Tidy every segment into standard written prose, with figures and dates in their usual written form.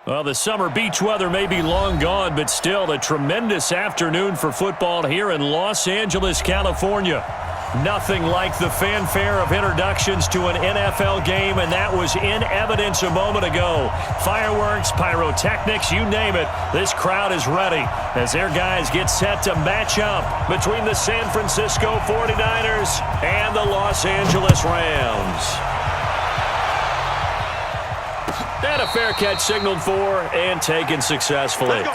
Well, the summer beach weather may be long gone, but still a tremendous afternoon for football here in Los Angeles, California. Nothing like the fanfare of introductions to an NFL game, and that was in evidence a moment ago. Fireworks, pyrotechnics, you name it. This crowd is ready as their guys get set to match up between the San Francisco 49ers and the Los Angeles Rams. And a fair catch signaled for and taken successfully. Mike.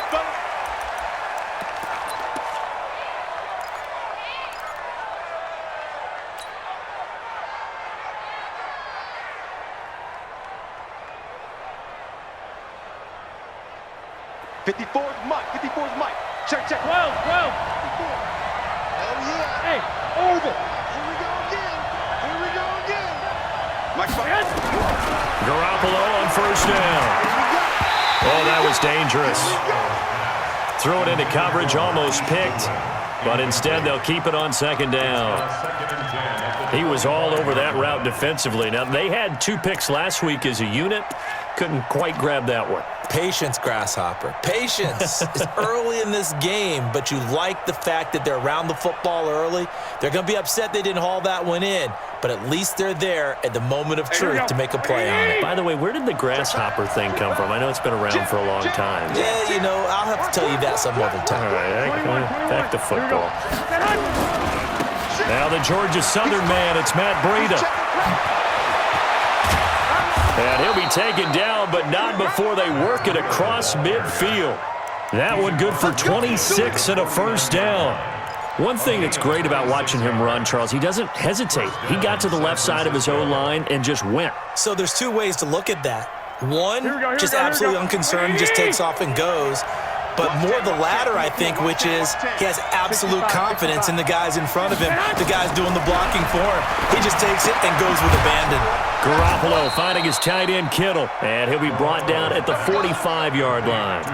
54 is Mike. Check. 12. 54. Hell yeah. Hey, over. Here we go again. Mike, Garoppolo on first down. Oh, that was dangerous. Threw it into coverage, almost picked, but instead they'll keep it on second down. He was all over that route defensively. Now, they had 2 picks last week as a unit. Couldn't quite grab that one. Patience, Grasshopper. Patience. It's early in this game, but you like the fact that they're around the football early. They're going to be upset they didn't haul that one in, but at least they're there at the moment of truth to make a play on it. By the way, where did the Grasshopper thing come from? I know it's been around for a long time. Yeah, I'll have to tell you that some other time. All right, back to football. Now the Georgia Southern man, it's Matt Breida. And he'll be taken down, but not before they work it across midfield. That one good for 26 and a first down. One thing that's great about watching him run, Charles, he doesn't hesitate. He got to the left side of his O-line and just went. So there's 2 ways to look at that. One, just absolutely unconcerned, just takes off and goes. But more the latter, I think, which is he has absolute confidence in the guys in front of him, the guys doing the blocking for him. He just takes it and goes with abandon. Garoppolo finding his tight end Kittle, and he'll be brought down at the 45-yard line.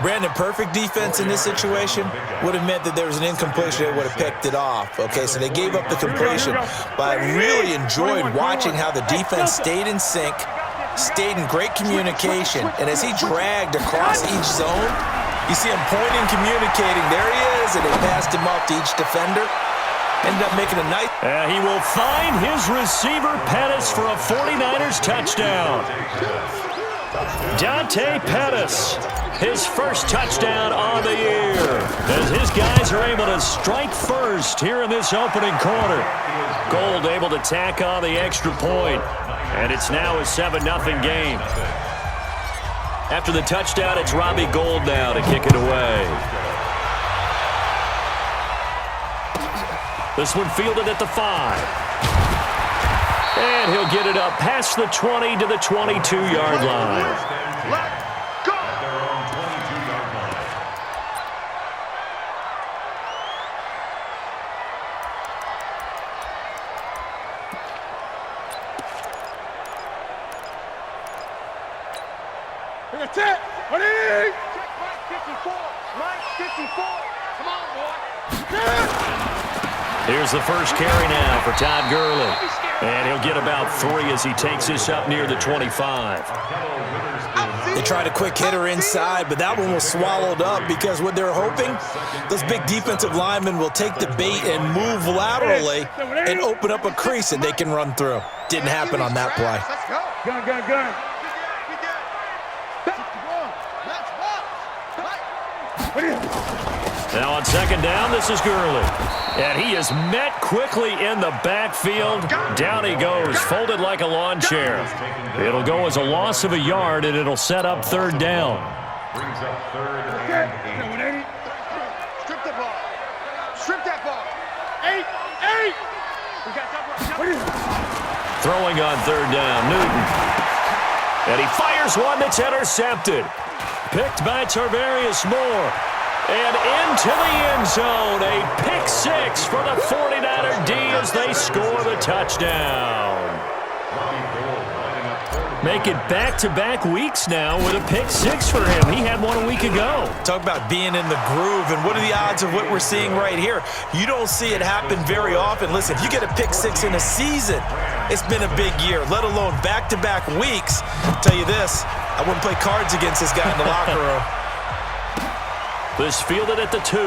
Brandon, perfect defense in this situation would have meant that there was an incompletion. They would have picked it off. Okay, so they gave up the completion. But I really enjoyed watching how the defense stayed in sync, stayed in great communication, and as he dragged across each zone, you see him pointing, communicating. There he is, and they passed him off to each defender. Ended up making a nice... He will find his receiver, Pettis, for a 49ers touchdown. Dante Pettis, his first touchdown on the year, as his guys are able to strike first here in this opening quarter. Gold able to tack on the extra point. And it's now a 7-0 game. After the touchdown, it's Robbie Gould now to kick it away. This one fielded at the 5. And he'll get it up past the 20 to the 22-yard line. That's it. What is it? Mike 54. Mike 54. Come on, boy. Here's the first carry now for Todd Gurley. And he'll get about 3 as he takes this up near the 25. They tried a quick hitter inside, but that one was swallowed up because what they're hoping, those big defensive linemen will take the bait and move laterally and open up a crease that they can run through. Didn't happen on that play. Gun. Now on second down, this is Gurley. And he is met quickly in the backfield. Down he goes, folded like a lawn chair. It'll go as a loss of a yard, and it'll set up third down. Brings up third and 8. Strip the ball. Strip that ball. 8. We got that ball. Throwing on third down, Newton. And he fires one that's intercepted. Picked by Tarvarius Moore. And into the end zone, a pick 6 for the 49er D as they score the touchdown. Make it back-to-back weeks now with a pick 6 for him. He had one a week ago. Talk about being in the groove, and what are the odds of what we're seeing right here? You don't see it happen very often. Listen, if you get a pick 6 in a season, it's been a big year, let alone back-to-back weeks. I'll tell you this, I wouldn't play cards against this guy in the locker room. This fielded at the 2.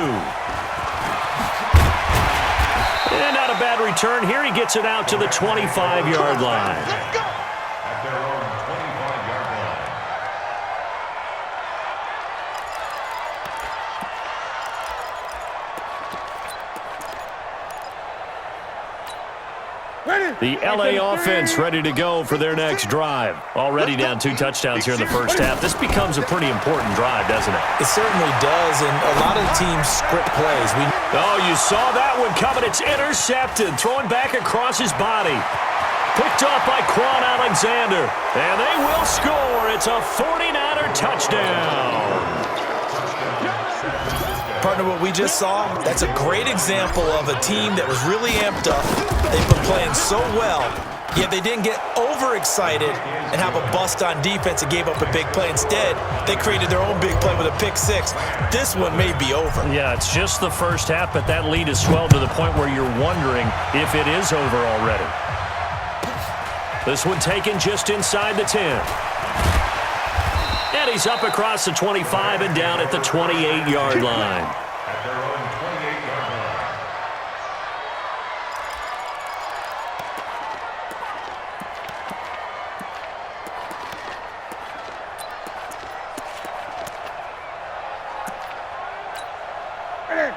And not a bad return here. He gets it out to the 25-yard line. Let's go. At their own 25-yard line. The LA offense ready to go for their next drive. Already down 2 touchdowns here in the first half. This becomes a pretty important drive, doesn't it? It certainly does, and a lot of teams script plays. Oh, you saw that one coming. It's intercepted. Throwing back across his body. Picked off by Quan Alexander. And they will score. It's a 49er touchdown. Partner, what we just saw, that's a great example of a team that was really amped up. They've been playing so well, yet they didn't get overexcited and have a bust on defense and gave up a big play. Instead, they created their own big play with a pick-6. This one may be over. Yeah, it's just the first half, but that lead has swelled to the point where you're wondering if it is over already. This one taken just inside the 10. And he's up across the 25 and down at the 28-yard line. At their own 28-yard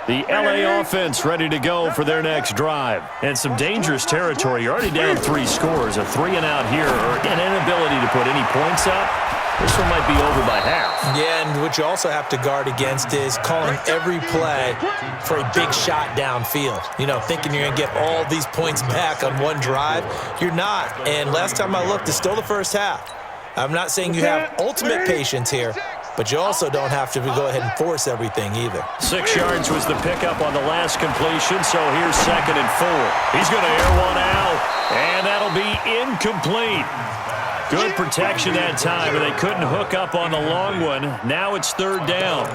line. The LA offense ready to go for their next drive. And some dangerous territory. You're already down 3 scores. A 3-and-out here, or an inability to put any points up. This one might be over by half. Yeah, and what you also have to guard against is calling every play for a big shot downfield. You know, thinking you're going to get all these points back on one drive. You're not. And last time I looked, it's still the first half. I'm not saying you have ultimate patience here, but you also don't have to go ahead and force everything either. 6 yards was the pickup on the last completion, so here's 2nd and 4. He's going to air one out, and that'll be incomplete. Good protection that time, and they couldn't hook up on the long one. Now it's 3rd down.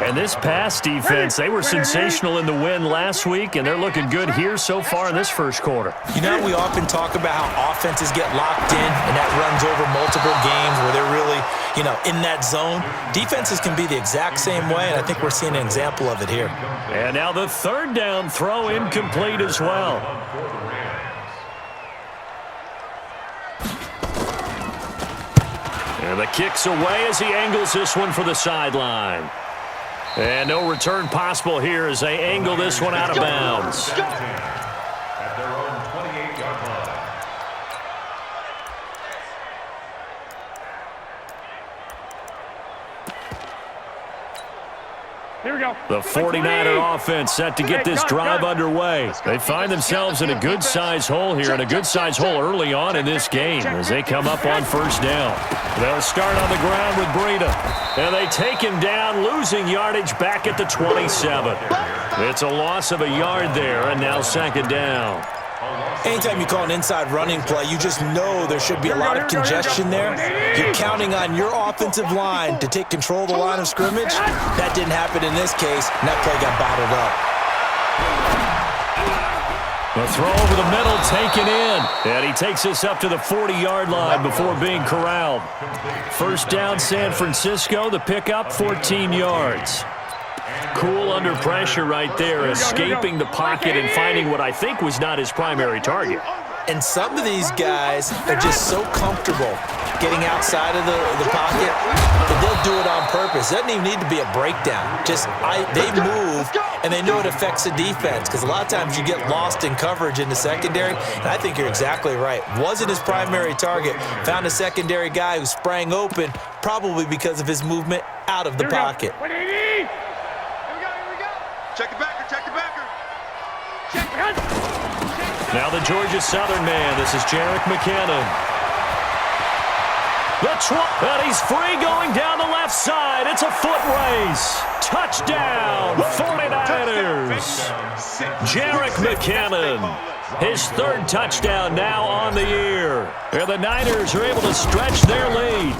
And this pass defense, they were sensational in the win last week, and they're looking good here so far in this first quarter. You know, we often talk about how offenses get locked in, and that runs over multiple games where they're really, you know, in that zone. Defenses can be the exact same way, and I think we're seeing an example of it here. And now the 3rd down throw incomplete as well. And the kick's away as he angles this one for the sideline. And no return possible here as they angle this one out of bounds. At their own 28-yard line. Here we go. The 49er offense set to get this drive underway. They find themselves in a good-sized hole here, and a good-sized hole early on in this game as they come up on 1st down. They'll start on the ground with Breida, and they take him down, losing yardage back at the 27. It's a loss of a yard there, and now 2nd down. Anytime you call an inside running play, you just know there should be a lot of congestion there. You're counting on your offensive line to take control of the line of scrimmage. That didn't happen in this case, and that play got bottled up. The throw over the middle taken in, and he takes us up to the 40-yard line before being corralled. 1st down, San Francisco. The pickup, 14 yards. Cool under pressure right there, escaping the pocket and finding what I think was not his primary target. And some of these guys are just so comfortable getting outside of the pocket that they'll do it on purpose. It doesn't even need to be a breakdown. Just they move, and they know it affects the defense because a lot of times you get lost in coverage in the secondary, and I think you're exactly right. Wasn't his primary target. Found a secondary guy who sprang open, probably because of his movement out of the pocket. Check the backer, check the backer. Check the backer. Now the Georgia Southern man. This is Jerick McKinnon. And he's free going down the left side. It's a foot race. Touchdown, 49ers. Jerick McKinnon. His 3rd touchdown now on the year. And the Niners are able to stretch their lead.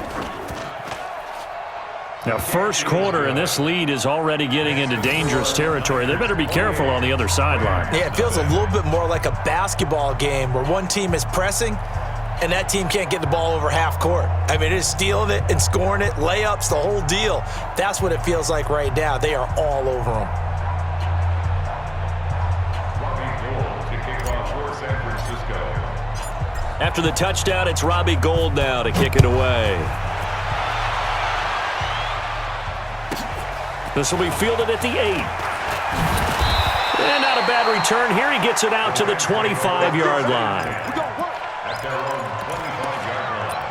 Now, first quarter, and this lead is already getting into dangerous territory. They better be careful on the other sideline. Yeah, it feels a little bit more like a basketball game where one team is pressing and that team can't get the ball over half court. I mean, it's stealing it and scoring it, layups, the whole deal. That's what it feels like right now. They are all over them. After the touchdown, it's Robbie Gould now to kick it away. This will be fielded at the 8. And not a bad return here. He gets it out to the 25-yard line. At their own 25-yard line.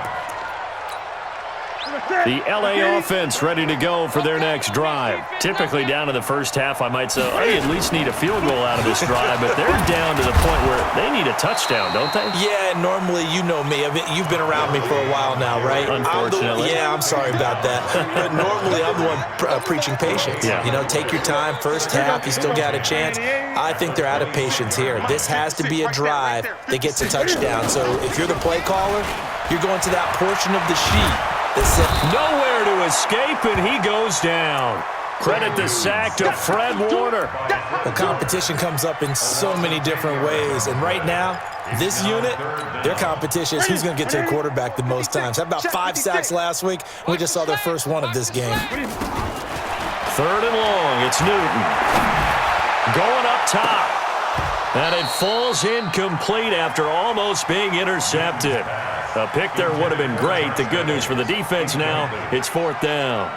The LA offense ready to go for their next drive. Typically down to the first half, I might say, they at least need a field goal out of this drive, but they're down to the point where they need a touchdown, don't they? Yeah, normally, you know me. You've been around me for a while now, right? Unfortunately. I'm sorry about that. But normally, I'm the one preaching patience. Yeah. You know, take your time. First half, you still got a chance. I think they're out of patience here. This has to be a drive that gets a touchdown. So if you're the play caller, you're going to that portion of the sheet. Nowhere to escape, and he goes down. Credit the sack to Fred Warner. The competition comes up in so many different ways, and right now, this unit, their competition is who's going to get to the quarterback the most times. Had about 5 sacks last week, and we just saw their first one of this game. 3rd and long, it's Newton. Going up top. And it falls incomplete after almost being intercepted. A pick there would have been great. The good news for the defense now, it's 4th down.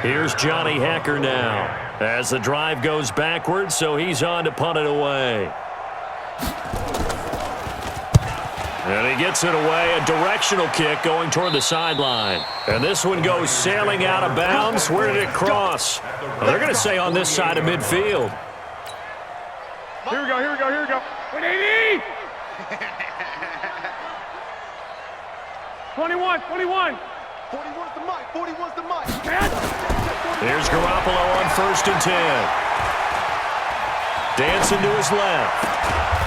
Here's Johnny Hacker now as the drive goes backwards, so he's on to punt it away. And he gets it away, a directional kick going toward the sideline. And this one goes sailing out of bounds. Where did it cross? Well, they're going to say on this side of midfield. Here we go, here we go, here we go. 180! 21, 41. 41's the mic, 41's the mic. Here's Garoppolo on 1st and 10. Dancing to his left.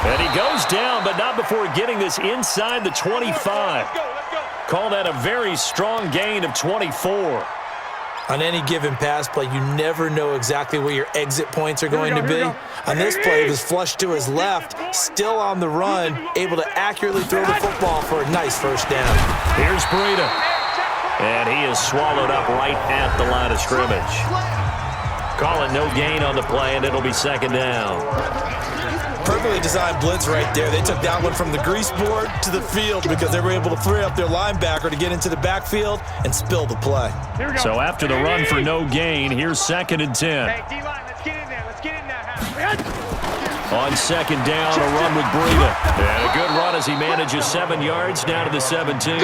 And he goes down, but not before getting this inside the 25. Let's go. Call that a very strong gain of 24. On any given pass play, you never know exactly where your exit points are going to be. On this play, it was flushed to his left, still on the run, able to accurately throw the football for a nice first down. Here's Breida. And he is swallowed up right at the line of scrimmage. Call it no gain on the play, and it'll be 2nd down. Perfectly designed blitz right there. They took that one from the grease board to the field because they were able to free up their linebacker to get into the backfield and spill the play. So after the run for no gain, here's 2nd and 10. Hey, D-line, let's get in there. On 2nd down, a run with Breida. And a good run as he manages 7 yards down to the 17.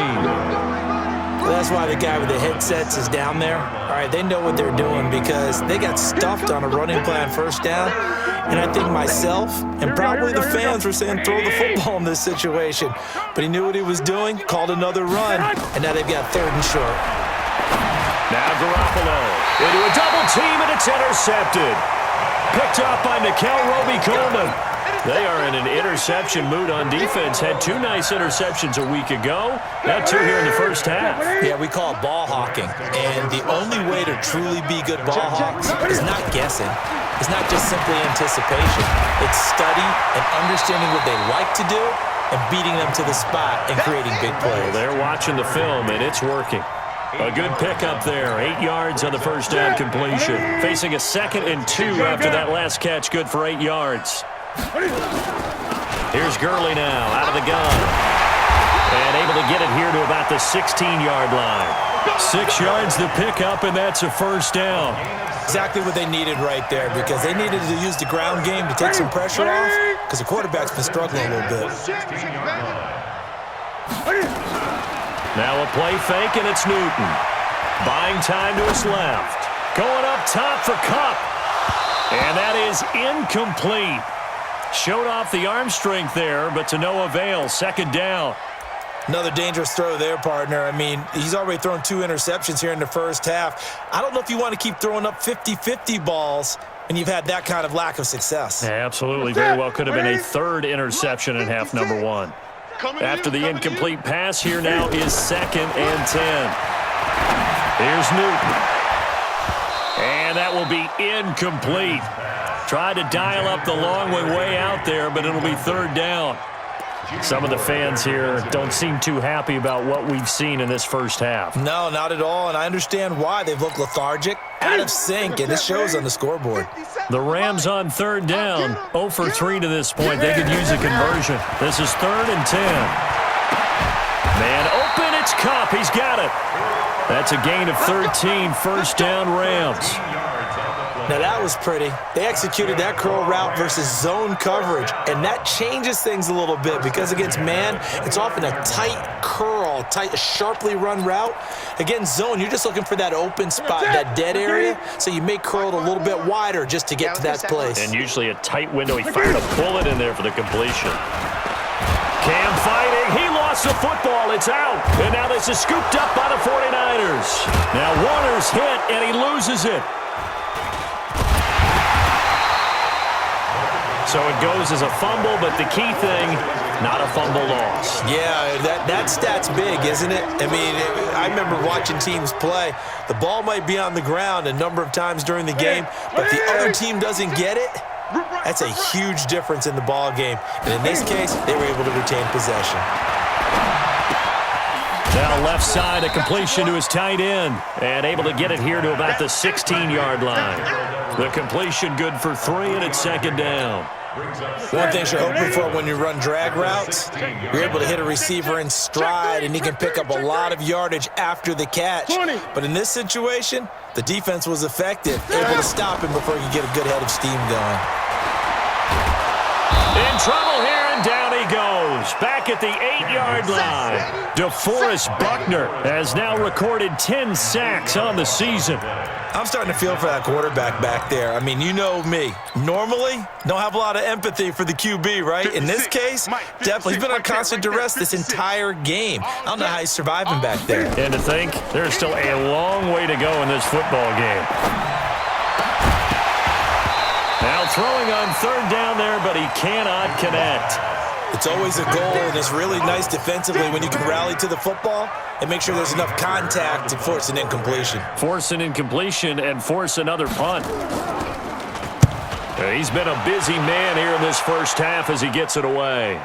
That's why the guy with the headsets is down there. All right, they know what they're doing because they got stuffed on a running play on 1st down. And I think myself and probably the fans were saying throw the football in this situation. But he knew what he was doing, called another run, and now they've got 3rd and short. Now Garoppolo into a double team, and it's intercepted. Picked off by Nickel Roby-Coleman. They are in an interception mood on defense. Had 2 nice interceptions a week ago. Now 2 here in the first half. Yeah, we call it ball hawking. And the only way to truly be good ball hawks is not guessing. It's not just simply anticipation. It's study and understanding what they like to do and beating them to the spot and creating big plays. Well, they're watching the film, and it's working. A good pickup there. 8 yards on the first down completion. Facing a 2nd and 2 after that last catch. Good for 8 yards. Here's Gurley now out of the gun. And able to get it here to about the 16-yard line. 6 yards the pickup, and that's a first down. Exactly what they needed right there because they needed to use the ground game to take some pressure off because the quarterback's been struggling a little bit. Now a play fake, and it's Newton. Buying time to his left. Going up top for Kupp. And that is incomplete. Showed off the arm strength there, but to no avail. 2nd down. Another dangerous throw there, partner. I mean, he's already thrown 2 interceptions here in the first half. I don't know if you want to keep throwing up 50-50 balls when you've had that kind of lack of success. Yeah, absolutely. Very well could have been a 3rd interception in half number 1. After the incomplete pass, here now is 2nd and 10. Here's Newton. And that will be incomplete. Tried to dial up the long one way out there, but it'll be 3rd down. Some of the fans here don't seem too happy about what we've seen in this first half. No, not at all, and I understand why. They've looked lethargic, out of sync, and it shows on the scoreboard. The Rams on third down, 0 for 3 to this point. They could use a conversion. This is 3rd and 10. Man open, it's Kupp. He's got it. That's a gain of 13, first down Rams. Now that was pretty. They executed that curl route versus zone coverage, and that changes things a little bit because against man, it's often a tight curl, sharply run route. Against zone, you're just looking for that open spot, that dead area, so you may curl it a little bit wider just to get to that place. And usually a tight window. He fired a bullet in there for the completion. Cam fighting. He lost the football. It's out. And now this is scooped up by the 49ers. Now Warner's hit, and he loses it. So it goes as a fumble, but the key thing, not a fumble loss. Yeah, that stat's big, isn't it? I mean, I remember watching teams play. The ball might be on the ground a number of times during the game, but the other team doesn't get it. That's a huge difference in the ball game. And in this case, they were able to retain possession. Now left side, a completion to his tight end, and able to get it here to about the 16-yard line. The completion good for 3, and it's 2nd down. One thing you're hoping for when you run drag routes, you're able to hit a receiver in stride, and he can pick up a lot of yardage after the catch. But in this situation, the defense was effective, able to stop him before he could get a good head of steam going. In trouble here, and down he goes. Back at the 8-yard line. DeForest Buckner has now recorded 10 sacks on the season. I'm starting to feel for that quarterback back there. I mean, you know me. Normally, don't have a lot of empathy for the QB, right? In this case, definitely. He's been on constant duress this entire game. I don't know how he's surviving back there. And to think, there's still a long way to go in this football game. Now throwing on 3rd down there, but he cannot connect. It's always a goal, and it's really nice defensively when you can rally to the football and make sure there's enough contact to force an incompletion. Force an incompletion and force another punt. He's been a busy man here in this first half as he gets it away.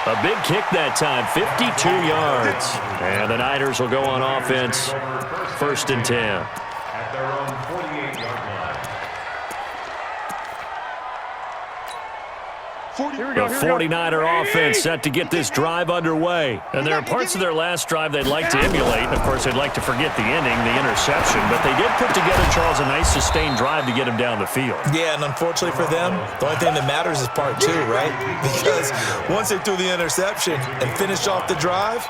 A big kick that time, 52 yards. And the Niners will go on offense, 1st and 10. At their own 48-yard line. The 49er offense set to get this drive underway. And there are parts of their last drive they'd like to emulate. And, of course, they'd like to forget the ending, the interception. But they did put together, Charles, a nice sustained drive to get him down the field. Yeah, and unfortunately for them, the only thing that matters is part 2, right? Because once they threw the interception and finished off the drive,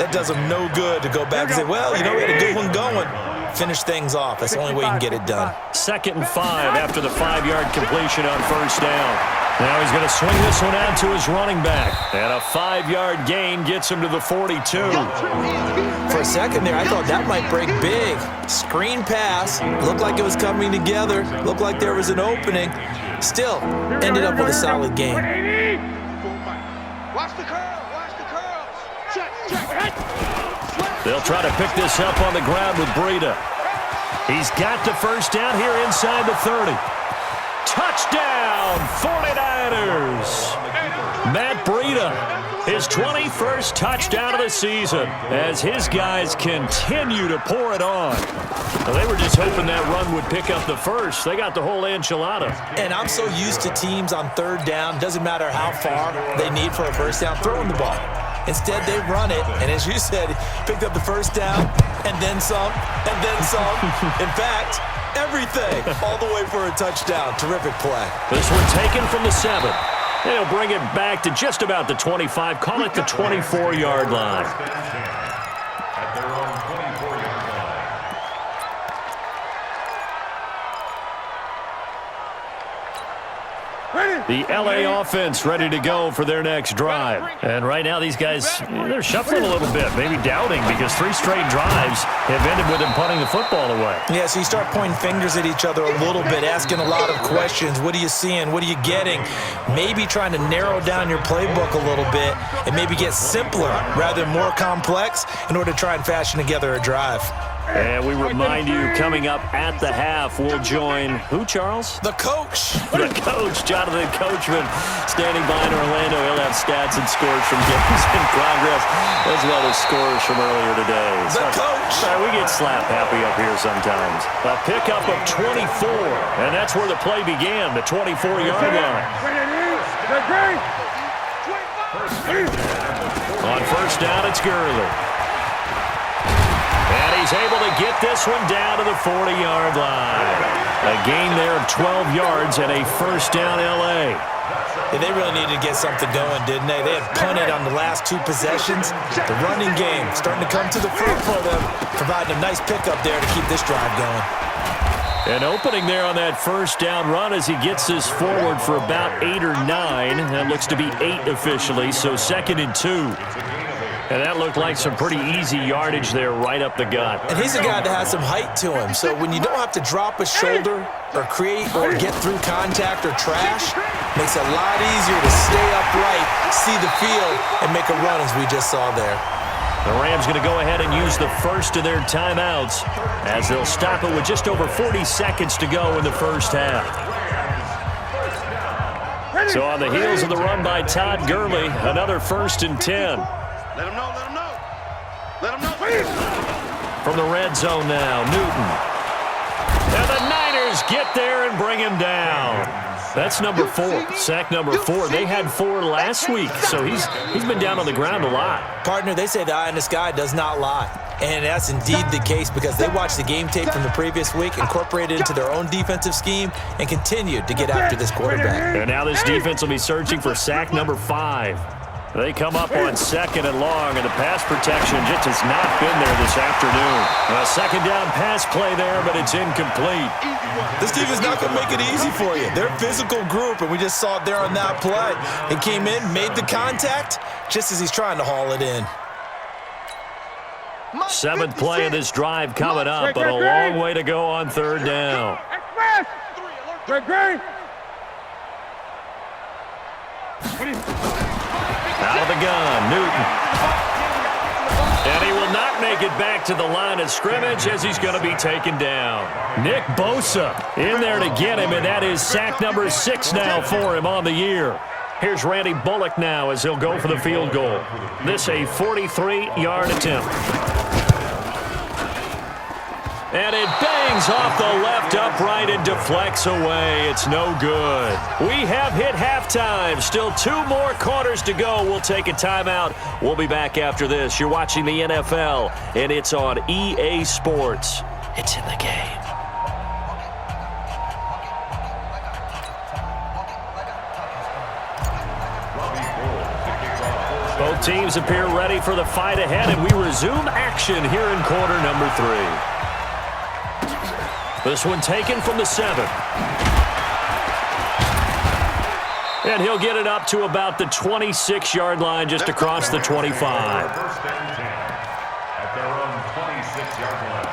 that does them no good to go back and say, well, you know, we had a good one going. Finish things off. That's the only way you can get it done. 2nd and 5 after the 5-yard completion on 1st down. Now he's going to swing this one out to his running back. And a 5-yard gain gets him to the 42. For a second there, I thought that might break big. Screen pass. Looked like it was coming together. Looked like there was an opening. Still, ended up with a solid gain. Watch the curl. Watch the curl. Check. They'll try to pick this up on the ground with Breida. He's got the first down here inside the 30. Touchdown, 49ers. Matt Breida, his 21st touchdown of the season as his guys continue to pour it on. Well, they were just hoping that run would pick up the first. They got the whole enchilada. And I'm so used to teams on 3rd down, doesn't matter how far they need for a first down, throwing the ball. Instead, they run it, and as you said, picked up the first down, and then some, and then some. In fact, everything, all the way for a touchdown. Terrific play. This one taken from the 7. They'll bring it back to just about the 25, call it the 24-yard line. At their own 24-yard line. The LA offense ready to go for their next drive. And right now these guys, they're shuffling a little bit, maybe doubting because 3 straight drives have ended with them punting the football away. Yeah, so you start pointing fingers at each other a little bit, asking a lot of questions. What are you seeing? What are you getting? Maybe trying to narrow down your playbook a little bit and maybe get simpler rather than more complex in order to try and fashion together a drive. And we remind you, coming up at the half, we'll join who, Charles? The coach. The coach, Jonathan Coachman, standing by in Orlando. He'll have stats and scores from games in progress, as well as scores from earlier today. The coach. Sorry, we get slap happy up here sometimes. A pickup of 24, and that's where the play began, the 24-yard line. On first down, it's Gurley. And he's able to get this one down to the 40-yard line. A gain there of 12 yards and a first down L.A. Yeah, they really needed to get something going, didn't they? They had punted on the last two possessions. The running game starting to come to the front for them, providing a nice pickup there to keep this drive going. An opening there on that first down run as he gets this forward for about 8 or 9. That looks to be 8 officially, so 2nd and 2. And that looked like some pretty easy yardage there right up the gut. And he's a guy that has some height to him, so when you don't have to drop a shoulder or create or get through contact or trash, makes it a lot easier to stay upright, see the field, and make a run as we just saw there. The Rams going to go ahead and use the first of their timeouts as they'll stop it with just over 40 seconds to go in the first half. So on the heels of the run by Todd Gurley, another 1st and 10. Let him know, let him know. Let him know. From the red zone now, Newton. And the Niners get there and bring him down. That's number 4, sack number 4. They had 4 last week, so he's been down on the ground a lot. Partner, they say the eye in the sky does not lie. And that's indeed the case because they watched the game tape from the previous week, incorporated it into their own defensive scheme, and continued to get after this quarterback. And now this defense will be searching for sack number 5. They come up on 2nd and long, and the pass protection just has not been there this afternoon. A 2nd down pass play there, but it's incomplete. This defense is not going to make it easy for you. They're a physical group, and we just saw it there on that play. He came in, made the contact, just as he's trying to haul it in. 7th play of this drive coming up, but a long way to go on 3rd down. Out of the gun, Newton. And he will not make it back to the line of scrimmage as he's going to be taken down. Nick Bosa in there to get him, and that is sack number 6 now for him on the year. Here's Randy Bullock now as he'll go for the field goal. This a 43-yard attempt. And it bangs off the left upright and deflects away. It's no good. We have hit halftime. Still 2 more quarters to go. We'll take a timeout. We'll be back after this. You're watching the NFL, and it's on EA Sports. It's in the game. Both teams appear ready for the fight ahead, and we resume action here in quarter number 3. This one taken from the 7. And he'll get it up to about the 26-yard line just across the 25. First and 10 at their own 26-yard line.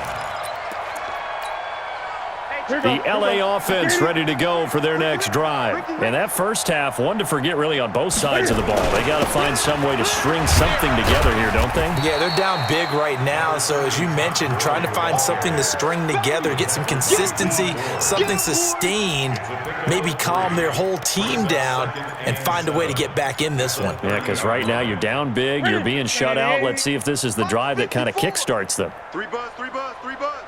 The LA offense ready to go for their next drive. And that first half, one to forget really on both sides of the ball. They got to find some way to string something together here, don't they? Yeah, they're down big right now. So as you mentioned, trying to find something to string together, get some consistency, something sustained, maybe calm their whole team down and find a way to get back in this one. Yeah, because right now you're down big, you're being shut out. Let's see if this is the drive that kind of kickstarts them. 3 buzz, 3 buzz, 3 buzz.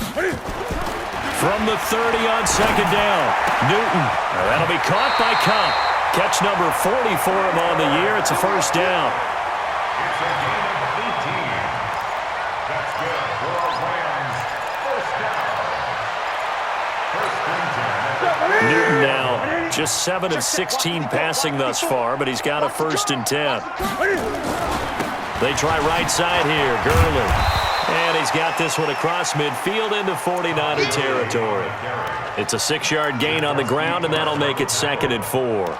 From the 30 on 2nd down, Newton. Now that'll be caught by Cup. Catch number 40 for him on the year. It's a first down. It's a gain of 18. That's good for Rams. First down. First and 10. Newton now just 7 of 16 passing thus far, but he's got a 1st and 10. They try right side here, Gurley. And he's got this one across midfield into 49er territory. It's a 6-yard gain on the ground, and that'll make it 2nd and 4.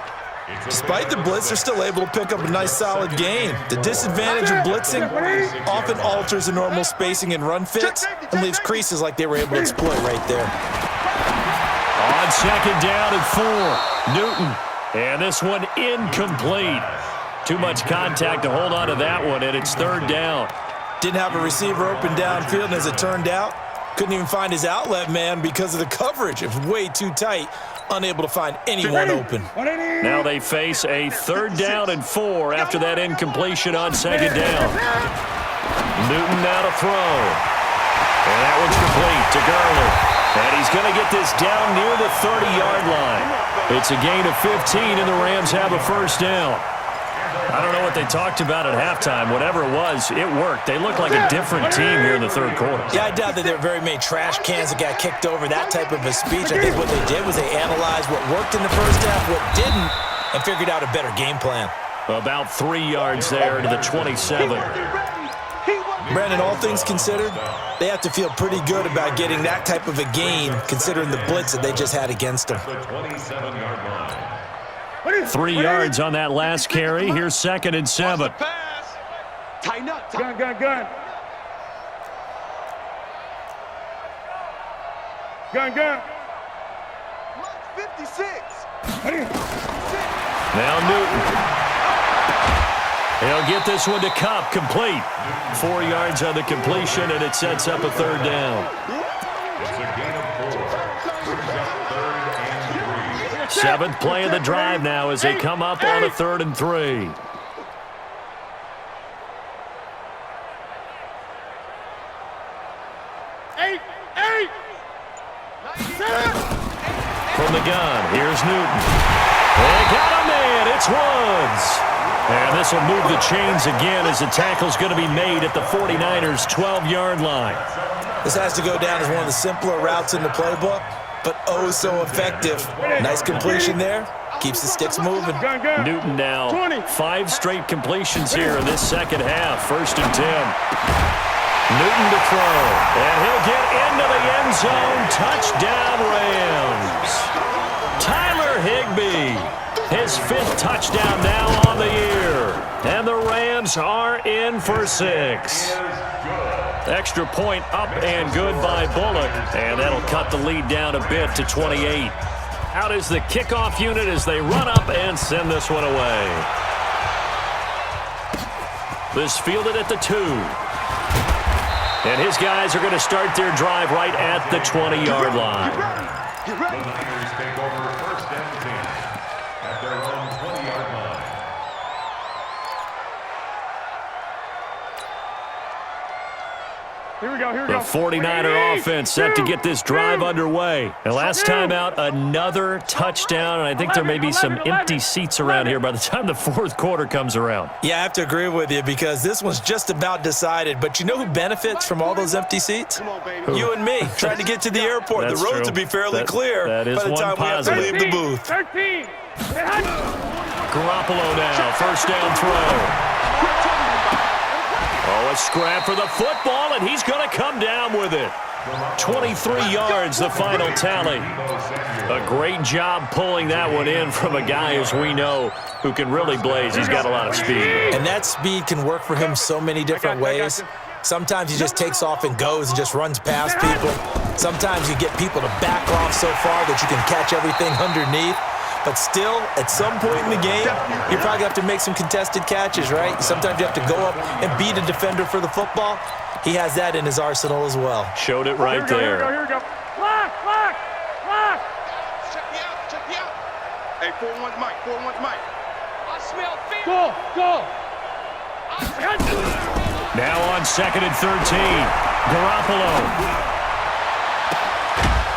Despite the blitz, they're still able to pick up a nice, solid gain. The disadvantage of blitzing often alters the normal spacing and run fits and leaves creases like they were able to exploit right there. On 2nd down and 4, Newton. And this one incomplete. Too much contact to hold on to that one, and it's 3rd down. Didn't have a receiver open downfield, and as it turned out, couldn't even find his outlet man because of the coverage. It was way too tight, unable to find anyone open. Now they face a 3rd down and 4 after that incompletion on 2nd down. Newton now to throw. And that one's complete to Gurley. And he's going to get this down near the 30-yard line. It's a gain of 15, and the Rams have a 1st down. I don't know what they talked about at halftime. Whatever it was, it worked. They look like a different team here in the 3rd quarter. Yeah, I doubt that there were very many trash cans that got kicked over, that type of a speech. I think what they did was they analyzed what worked in the first half, what didn't, and figured out a better game plan. About 3 yards there to the 27. Brandon, all things considered, they have to feel pretty good about getting that type of a gain, considering the blitz that they just had against them. 3 yards on that last carry. Here's 2nd and 7. Tighten up. Gun. Gun. 56. Now Newton. He'll get this one to Kupp, complete. 4 yards on the completion, and it sets up a 3rd down. It's a gain of 4. 3rd and 3. 7th play of the drive now as they come up on a 3rd and 3. From the gun, here's Newton. They got a man, it's Woods. And this will move the chains again as the tackle's going to be made at the 49ers' 12-yard line. This has to go down as one of the simpler routes in the playbook, but oh so effective. Nice completion there. Keeps the sticks moving. Newton now 5 straight completions here in this 2nd half. 1st and 10. Newton to throw. And he'll get into the end zone. Touchdown Rams. Tyler Higbee. His 5th touchdown now on the year. And the Rams are in for 6. Extra point up and good by Bullock. And that'll cut the lead down a bit to 28. Out is the kickoff unit as they run up and send this one away. This fielded at the 2. And his guys are going to start their drive right at the 20-yard line. The Niners take over 1st and 10 at their own 20-yard line. Here we go. The 49er offense set to get this drive underway. And last time out, another touchdown, and I think there may be some empty seats around here by the time the 4th quarter comes around. Yeah, I have to agree with you because this one's just about decided. But you know who benefits from all those empty seats? You and me, trying to get to the airport. That's the roads true. will be fairly clear that is by the one time positive. we have to leave the booth. 13. Garoppolo now, 1st down throw. Oh, a scrap for the football, and he's going to come down with it. 23 yards, the final tally. A great job pulling that one in from a guy, as we know, who can really blaze. He's got a lot of speed. And that speed can work for him so many different ways. Sometimes he just takes off and goes and just runs past people. Sometimes you get people to back off so far that you can catch everything underneath. But still, at some point in the game, you probably have to make some contested catches, right? Sometimes you have to go up and beat a defender for the football. He has that in his arsenal as well. Showed it right there. Here we go. Lock. Check me out. Hey, 4-1's Mike. I smell fear. Go. Now on 2nd and 13. Garoppolo.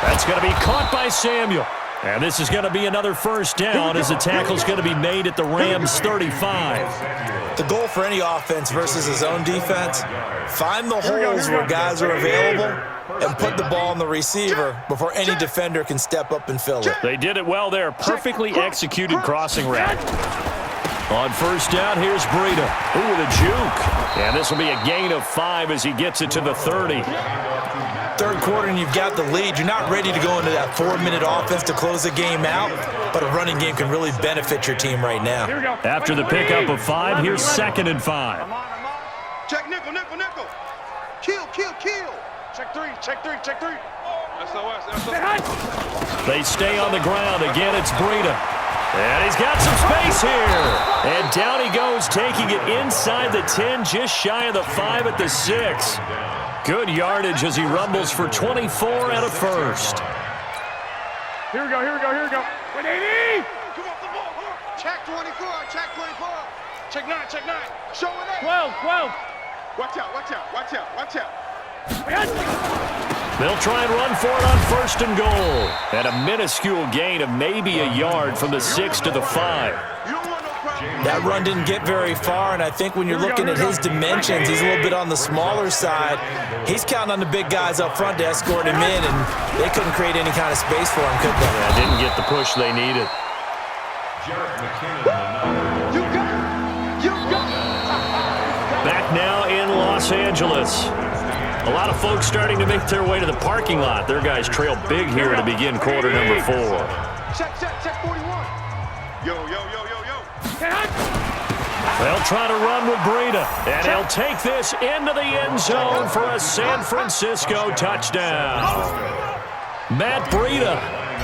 That's going to be caught by Samuel. And this is going to be another 1st down as the tackle's going to be made at the Rams' 35. The goal for any offense versus his own defense, find the holes where guys are available and put the ball on the receiver before any defender can step up and fill it. They did it well there. Perfectly executed crossing route. On 1st down, here's Breida. Ooh, with a juke. And this will be a gain of 5 as he gets it to the 30. 3rd quarter and you've got the lead. You're not ready to go into that 4-minute offense to close the game out, but a running game can really benefit your team right now. After the pickup of 5, here's 2nd and 5. Check nickel. Kill. Check three. SOS. They stay on the ground. Again, it's Breida. And he's got some space here. And down he goes Eagles taking it inside the 10, just shy of the 5 at the 6. Good yardage as he rumbles for 24 and a first. Here we go, here we go, here we go. 180! Come off the ball. Check 24, check 24. Check 9, check 9. Show it up. 12, 12. Watch out, watch out, watch out, watch out. They'll try and run for it on first and goal. And a minuscule gain of maybe a yard from the 6 to the 5. You don't want no problem. That run didn't get very far, and I think when you're looking at his dimensions, he's a little bit on the smaller side. He's counting on the big guys up front to escort him in, and they couldn't create any kind of space for him, could they? Yeah, didn't get the push they needed. You got it. You got it. Back now in Los Angeles. A lot of folks starting to make their way to the parking lot. Their guys trail big here to begin quarter number 4. Check 41. Yo, yo, yo, yo, yo. They'll try to run with Breida, and he'll take this into the end zone for a San Francisco touchdown. Matt Breida,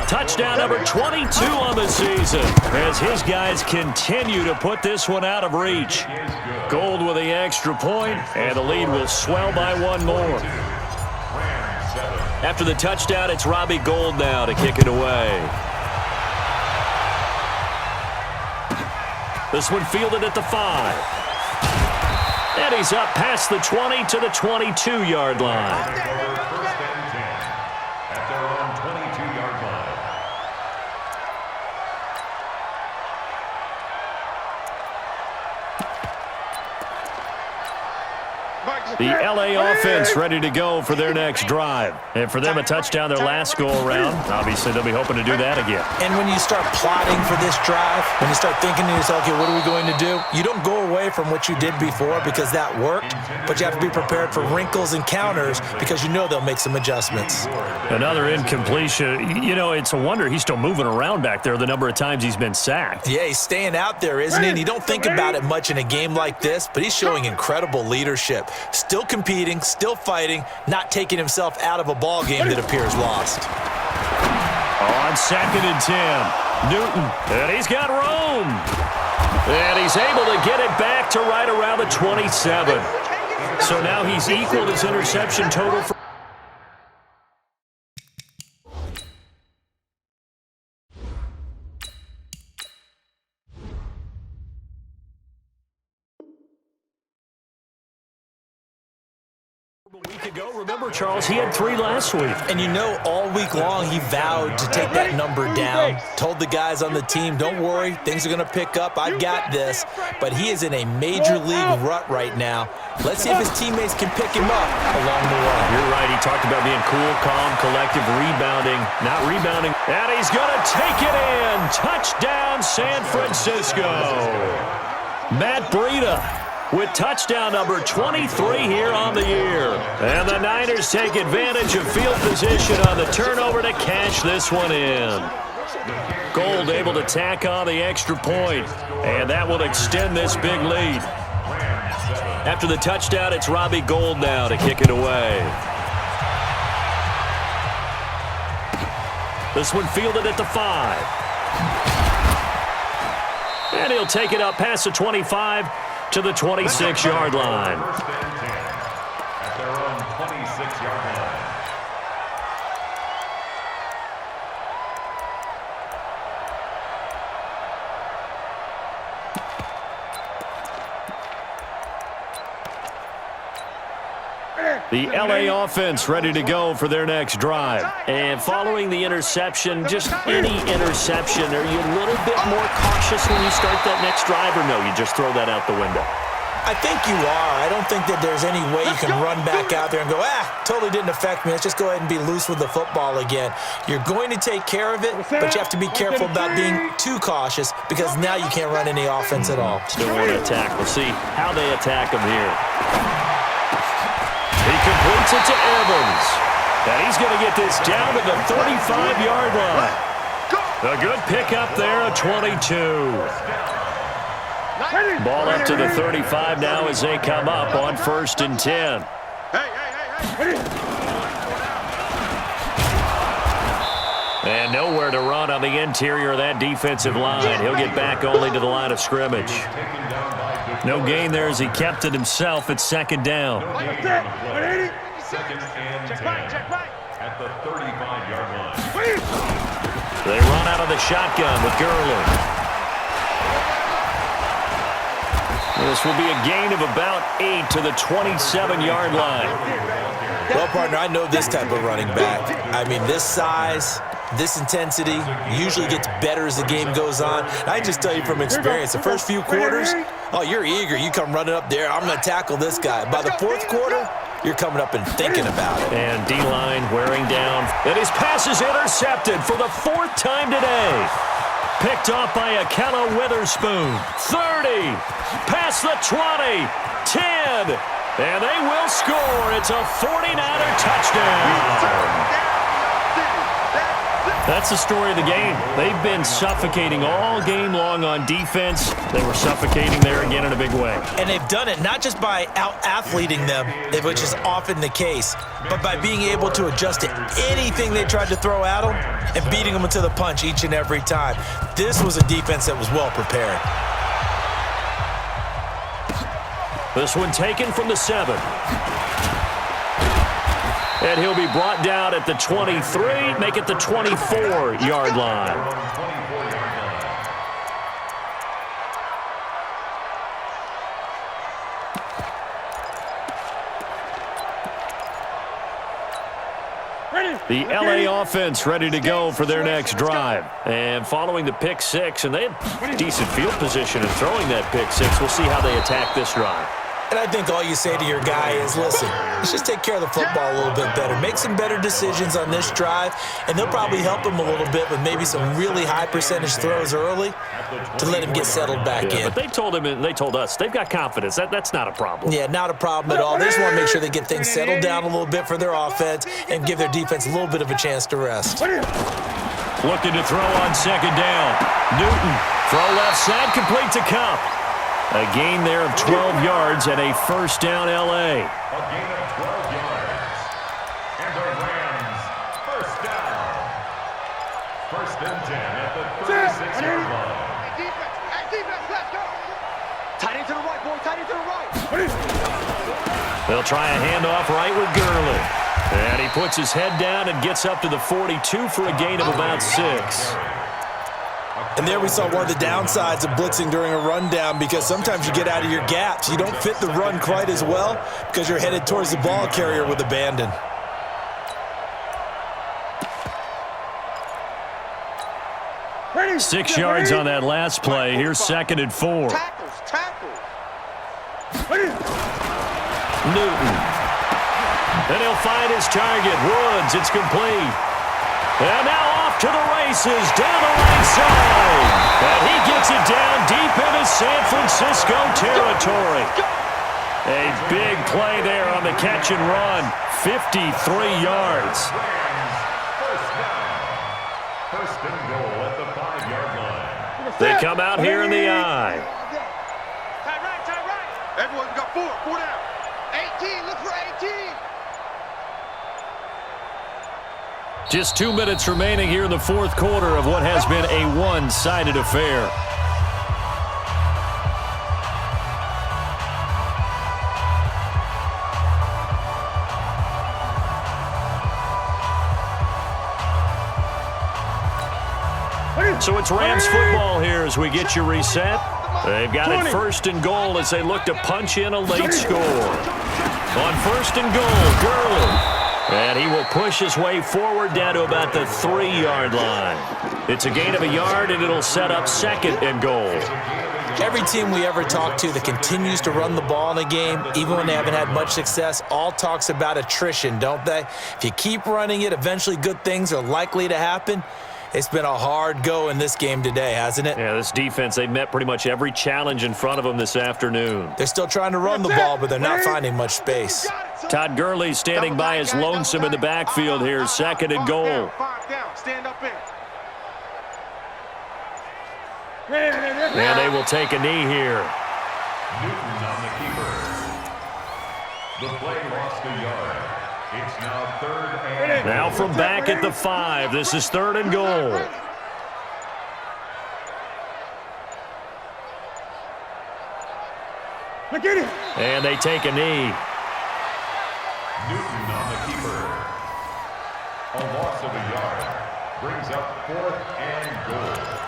touchdown number 22 on the season, as his guys continue to put this one out of reach. Gold with the extra point, and the lead will swell by one more. After the touchdown, it's Robbie Gould now to kick it away. This one fielded at the 5. And he's up past the 20 to the 22-yard line. First and 10 at their own 22-yard line. The L.A. offense ready to go for their next drive. And for them, a touchdown their last go-around. Obviously, they'll be hoping to do that again. And when you start plotting for this drive, when you start thinking to yourself, okay, what are we going to do? You don't go away from what you did before because that worked, but you have to be prepared for wrinkles and counters because you know they'll make some adjustments. Another incompletion. You know, it's a wonder he's still moving around back there the number of times he's been sacked. Yeah, he's staying out there, isn't he? And you don't think about it much in a game like this, but he's showing incredible leadership. Still competing, still fighting, not taking himself out of a ball game that appears lost. On 2nd and 10, Newton, and he's got room. And he's able to get it back to right around the 27. So now he's equaled his interception total for a week ago. Remember, Charles, he had 3 last week. And you know, all week long, he vowed to take that number down. Told the guys on the team, don't worry, things are going to pick up. I've got this. But he is in a major league rut right now. Let's see if his teammates can pick him up along the way. You're right. He talked about being cool, calm, collective, rebounding, not rebounding. And he's going to take it in. Touchdown, San Francisco. Matt Breida with touchdown number 23 here on the year. And the Niners take advantage of field position on the turnover to cash this one in. Gould able to tack on the extra point, and that will extend this big lead. After the touchdown, it's Robbie Gould now to kick it away. This one fielded at the 5. And he'll take it up past the 25 to the 26-yard line. First and 10 at their own 26-yard line. The L.A. offense ready to go for their next drive. And following the interception, just any interception, are you a little bit more cautious when you start that next drive, or no, you just throw that out the window? I think you are. I don't think that there's any way you can run back out there and go, totally didn't affect me. Let's just go ahead and be loose with the football again. You're going to take care of it, but you have to be careful about being too cautious because now you can't run any offense at all. Still want to attack. We'll see how they attack him here. He completes it to Evans. And he's going to get this down to the 35-yard line. A good pickup there, a 22. Ball up to the 35 now as they come up on 1st and 10. Hey, hey, hey, hey. 180! And nowhere to run on the interior of that defensive line. He'll get back only to the line of scrimmage. No gain there as he kept it himself at second down. Second and 10 at the 35-yard line. They run out of the shotgun with Gurley. This will be a gain of about 8 to the 27-yard line. Well, partner, I know this type of running back. I mean, this size, this intensity usually gets better as the game goes on. And I just tell you from experience, the first few quarters, oh, you're eager. You come running up there, I'm going to tackle this guy. By the fourth quarter, you're coming up and thinking about it. And D-line wearing down. And his pass is intercepted for the 4th time today. Picked off by Akella Witherspoon. 30. Past the 20. 10. And they will score. It's a 49er touchdown. That's the story of the game. They've been suffocating all game long on defense. They were suffocating there again in a big way. And they've done it not just by out-athleting them, which is often the case, but by being able to adjust to anything they tried to throw at them and beating them to the punch each and every time. This was a defense that was well prepared. This one taken from the 7. And he'll be brought down at the 23, make it the 24-yard line. The LA offense ready to go for their next drive. And following the pick 6, and they had decent field position in throwing that pick 6. We'll see how they attack this drive. And I think all you say to your guy is, listen, let's just take care of the football a little bit better. Make some better decisions on this drive, and they'll probably help him a little bit with maybe some really high percentage throws early to let him get settled back in. But they told him and they told us they've got confidence. That's not a problem. Yeah, not a problem at all. They just want to make sure they get things settled down a little bit for their offense and give their defense a little bit of a chance to rest. Looking to throw on second down. Newton, throw left side, complete to Cup. A gain there of 12 yards and a first down L.A. A gain of 12 yards. And the Rams, first down. First and 10 at the 36-yard line. Hey, defense, let's go. Tight end to the right, boy, tight end to the right. They'll try a handoff right with Gurley. And he puts his head down and gets up to the 42 for a gain of about 6. And there we saw one of the downsides of blitzing during a rundown, because sometimes you get out of your gaps. You don't fit the run quite as well because you're headed towards the ball carrier with abandon. Ready. 6 yards on that last play. Here's second and 4. Tackles. Ready. Newton. And he'll find his target. Woods, it's complete. And now off to the races, down the right side. And he gets it down deep into San Francisco territory. A big play there on the catch and run. 53 yards. First down. First and goal at the 5-yard line. They come out here in the eye. Tight right. Everyone got 4 down. 18, look for 18. Just 2 minutes remaining here in the fourth quarter of what has been a one-sided affair. So it's Rams football here as we get you reset. They've got it first and goal as they look to punch in a late score. On first and goal, Gurley. And he will push his way forward down to about the 3-yard line. It's a gain of a yard, and it'll set up second and goal. Every team we ever talk to that continues to run the ball in a game, even when they haven't had much success, all talks about attrition, don't they? If you keep running it, eventually good things are likely to happen. It's been a hard go in this game today, hasn't it? Yeah, this defense, they've met pretty much every challenge in front of them this afternoon. They're still trying to run the ball, but they're not finding much space. Todd Gurley standing by his lonesome in the backfield here, second and goal. 5 down, stand up in. And they will take a knee here. Newton on the keeper. The play lost a yard. It's now 3rd and Now from back at the 5, this is 3rd and goal. And they take a knee. Newton on the keeper. A loss of a yard. Brings up 4th and goal.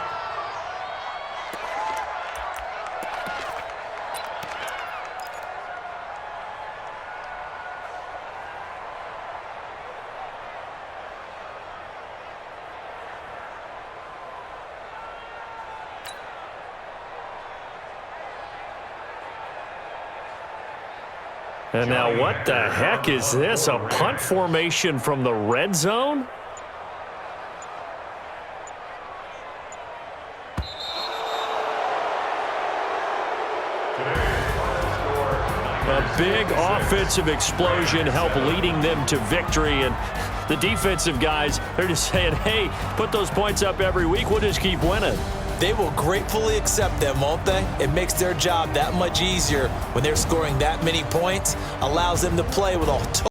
And now what the heck is this? A punt formation from the red zone? A big offensive explosion helped leading them to victory. And the defensive guys, they're just saying, hey, put those points up every week. We'll just keep winning. They will gratefully accept them, won't they? It makes their job that much easier when they're scoring that many points, allows them to play with a